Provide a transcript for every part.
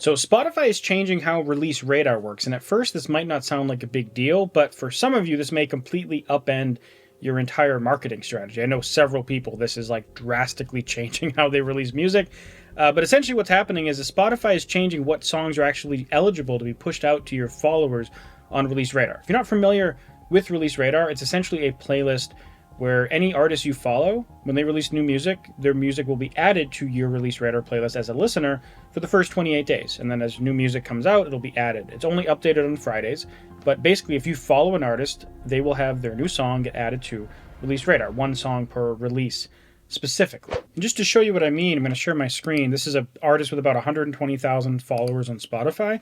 So Spotify is changing how release radar works, and at first this might not sound like a big deal, but for some of you this may completely upend your entire marketing strategy. I know several people this is like drastically changing how they release music, but essentially what's happening is that Spotify is changing what songs are actually eligible to be pushed out to your followers on Release Radar. If you're not familiar with Release Radar, it's essentially a playlist where any artist you follow, when they release new music, their music will be added to your Release Radar playlist as a listener for the first 28 days. And then as new music comes out, it'll be added. It's only updated on Fridays, but basically if you follow an artist, they will have their new song get added to Release Radar, one song per release specifically. And just to show you what I mean, I'm going to share my screen. This is an artist with about 120,000 followers on Spotify,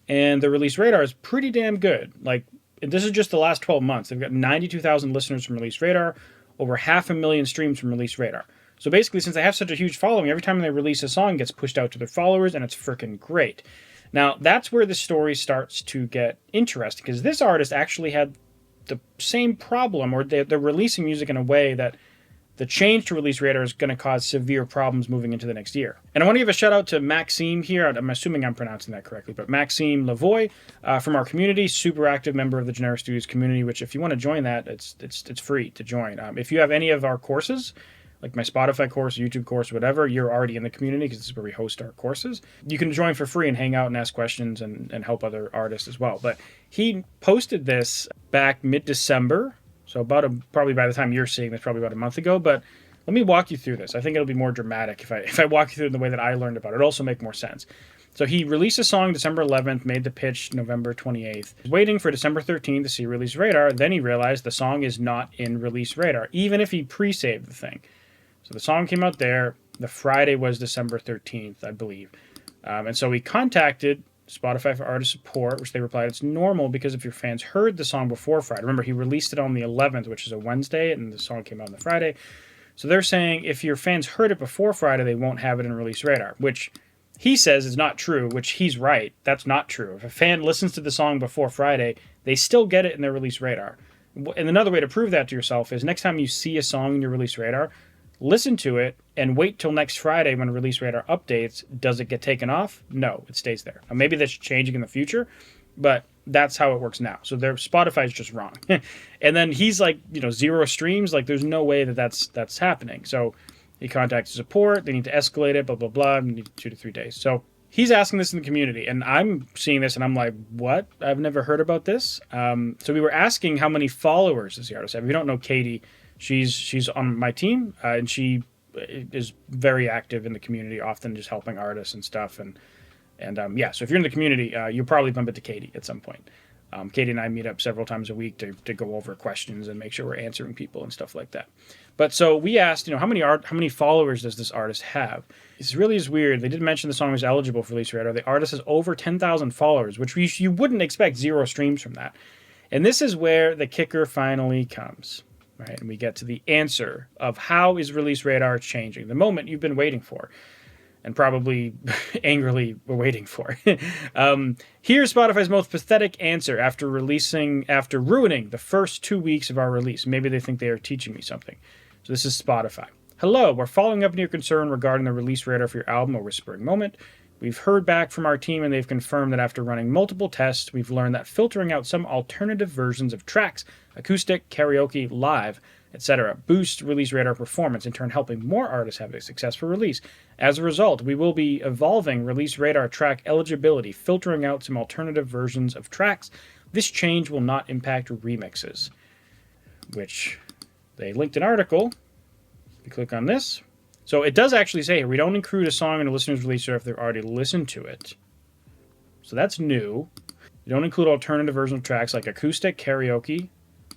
and the Release Radar is pretty damn good. Like, this is just the last 12 months. They've got 92,000 listeners from Release Radar, over 500,000 streams from Release Radar. So basically, since they have such a huge following, every time they release a song, it gets pushed out to their followers, and it's freaking great. Now, that's where the story starts to get interesting, because this artist actually had the same problem, or they're releasing music in a way that the change to Release Radar is going to cause severe problems moving into the next year. And I want to give a shout out to Maxime here. I'm assuming I'm pronouncing that correctly, but Maxime Lavoie from our community, super active member of the Generic Studios community, which if you want to join that, it's free to join. If you have any of our courses, like my Spotify course, YouTube course, whatever, you're already in the community because this is where we host our courses. You can join for free and hang out and ask questions and help other artists as well. But he posted this back mid-December, so probably by the time you're seeing this, probably about a month ago. But let me walk you through this. I think it'll be more dramatic if I walk you through it in the way that I learned about it. It'll also make more sense. So he released a song December 11th, made the pitch November 28th. Waiting for December 13th to see Release Radar. Then he realized the song is not in Release Radar, even if he pre-saved the thing. So the song came out there. The Friday was December 13th, I believe. And so we contacted Spotify for Artist Support, which they replied, it's normal because if your fans heard the song before Friday, remember he released it on the 11th, which is a Wednesday, and the song came out on the Friday. So they're saying if your fans heard it before Friday, they won't have it in Release Radar, which he says is not true, which he's right. That's not true. If a fan listens to the song before Friday, they still get it in their Release Radar. And another way to prove that to yourself is next time you see a song in your Release Radar, listen to it and wait till next Friday when Release Radar updates. Does it get taken off? No, it stays there. Now, maybe that's changing in the future, but that's how it works now. So their Spotify's just wrong. And then he's like, 0 streams. Like, there's no way that's happening. So he contacts support. They need to escalate it, blah, blah, blah. And need 2 to 3 days. So he's asking this in the community, and I'm seeing this, and I'm like, what? I've never heard about this. So we were asking how many followers does the artist have. If you don't know Katie, she's on my team, and she is very active in the community, often just helping artists and stuff. And so if you're in the community, you'll probably bump into Katie at some point. Katie and I meet up several times a week to go over questions and make sure we're answering people and stuff like that. But so we asked, how many followers does this artist have? It really is weird. They did mention the song was eligible for Release Radar. The artist has over 10,000 followers, which you wouldn't expect 0 streams from that. And this is where the kicker finally comes. Right, and we get to the answer of how is Release Radar changing, the moment you've been waiting for, and probably angrily were waiting for. Here's Spotify's most pathetic answer after ruining the first 2 weeks of our release. Maybe they think they are teaching me something. So this is Spotify. Hello, we're following up on your concern regarding the Release Radar for your album, A Whispering Moment. We've heard back from our team, and they've confirmed that after running multiple tests, we've learned that filtering out some alternative versions of tracks, acoustic, karaoke, live, etc., boosts Release Radar performance, in turn helping more artists have a successful release. As a result, we will be evolving Release Radar track eligibility, filtering out some alternative versions of tracks. This change will not impact remixes, which they linked an article. You click on this. So it does actually say here, we don't include a song in a listener's release or if they've already listened to it. So that's new. We don't include alternative version of tracks like acoustic, karaoke,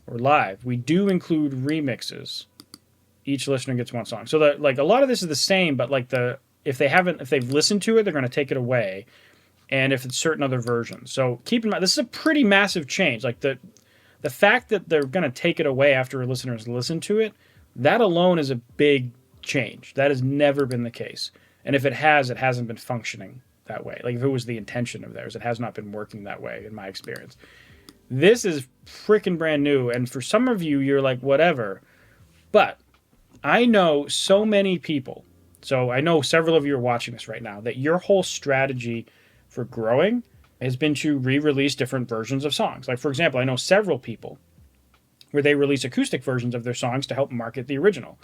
or live. We do include remixes. Each listener gets one song. So a lot of this is the same, but if they've listened to it, they're going to take it away. And if it's certain other versions. So keep in mind, this is a pretty massive change. Like the fact that they're going to take it away after a listener has listened to it, that alone is a big change. That has never been the case. And if it has, it hasn't been functioning that way. Like if it was the intention of theirs, it has not been working that way in my experience. This is freaking brand new. And for some of you, you're like, whatever. But I know so many people. So I know several of you are watching this right now, that your whole strategy for growing has been to re-release different versions of songs. Like, for example, I know several people where they release acoustic versions of their songs to help market the original.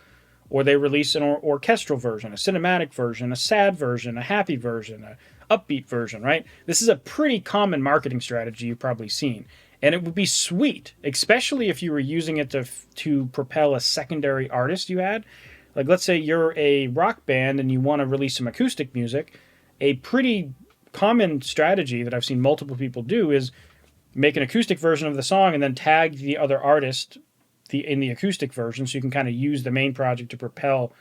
Or they release an orchestral version, a cinematic version, a sad version, a happy version, a upbeat version, right? This is a pretty common marketing strategy you've probably seen. And it would be sweet, especially if you were using it to propel a secondary artist you had. Like, let's say you're a rock band and you want to release some acoustic music. A pretty common strategy that I've seen multiple people do is make an acoustic version of the song and then tag the other artist in the acoustic version, so you can kind of use the main project to propel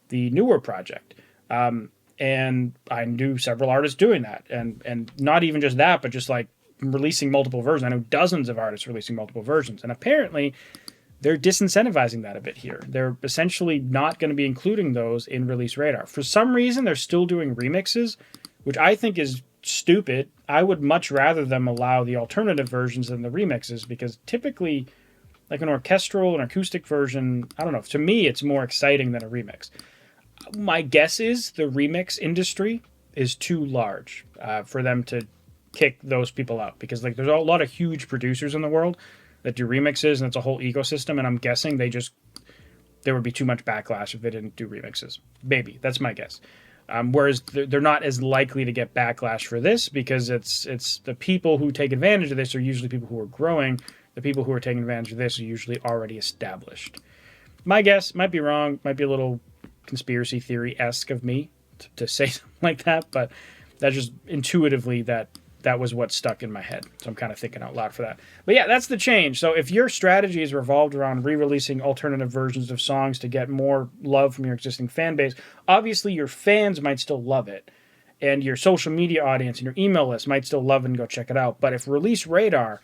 the newer project. And I knew several artists doing that, and not even just that, but just like releasing multiple versions. I know dozens of artists releasing multiple versions, and apparently they're disincentivizing that a bit here. They're essentially not going to be including those in Release Radar. For some reason, they're still doing remixes, which I think is stupid. I would much rather them allow the alternative versions than the remixes, because typically, like an orchestral and acoustic version, I don't know. To me, it's more exciting than a remix. My guess is the remix industry is too large for them to kick those people out, because like there's a lot of huge producers in the world that do remixes, and it's a whole ecosystem. And I'm guessing there would be too much backlash if they didn't do remixes. Maybe that's my guess. Whereas they're not as likely to get backlash for this, because it's the people who take advantage of this are usually people who are growing. The people who are taking advantage of this are usually already established. My guess, might be wrong, might be a little conspiracy theory-esque of me to say something like that, but that's just intuitively that was what stuck in my head. So I'm kind of thinking out loud for that. But yeah, that's the change. So if your strategy is revolved around re-releasing alternative versions of songs to get more love from your existing fan base, obviously your fans might still love it, and your social media audience and your email list might still love it and go check it out. But if Release Radar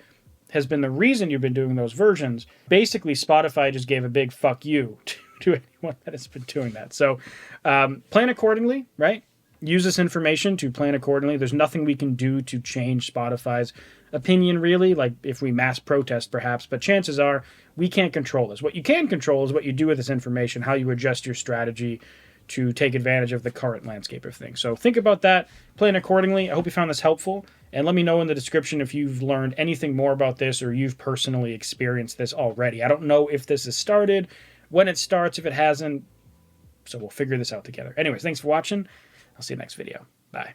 has been the reason you've been doing those versions, basically Spotify just gave a big fuck you to anyone that has been doing that. So plan accordingly, right? Use this information to plan accordingly. There's nothing we can do to change Spotify's opinion, really, like if we mass protest perhaps, but chances are we can't control this. What you can control is what you do with this information, how you adjust your strategy to take advantage of the current landscape of things. So think about that, plan accordingly. I hope you found this helpful, and let me know in the description if you've learned anything more about this or you've personally experienced this already. I don't know if this has started, when it starts, if it hasn't, so we'll figure this out together. Anyways, thanks for watching. I'll see you next video. Bye.